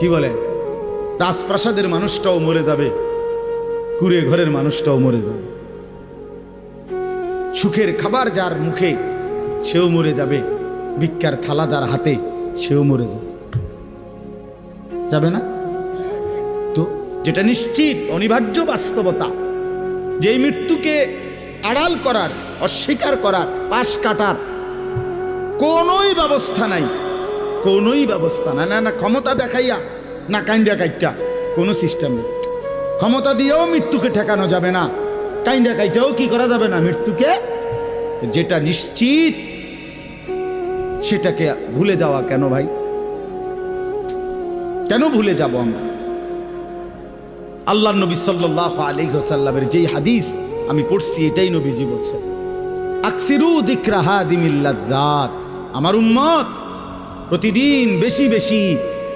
কি বলে, রাজপ্রাসাদের মানুষটাও মরে যাবে, কুড়ে ঘরের মানুষটাও মরে যাবে, সুখের খাবার যার মুখে সেও মরে যাবে, ভিক্ষার থালা যার হাতে সেও মরে যাবে, যাবে না? তো যেটা নিশ্চিত অনিবার্য বাস্তবতা, যেই মৃত্যুকে আড়াল করার, অস্বীকার করার, পাশ কাটার কোনোই ব্যবস্থা নাই, কোনোই ব্যবস্থা নাই। না না ক্ষমতা দেখাইয়া, না কাইন্দা কাইটা, কোনো সিস্টেম নেই। ক্ষমতা দিয়েও মৃত্যুকে ঠেকানো যাবে না, কাইন্দা কাইটাও কি করা যাবে না মৃত্যুকে। যেটা নিশ্চিত সেটাকে ভুলে যাওয়া কেন ভাই? কেন ভুলে যাব আমরা? আল্লাহ নবী সাল্লাল্লাহু আলাইহি ওয়াসাল্লামের যেই হাদিস আমি পড়ছি, এটাই নবীজি বলছেন, আকসিরু যিকরা হাদিমিল লাজ্জাত, আমার উম্মত প্রতিদিন বেশি বেশি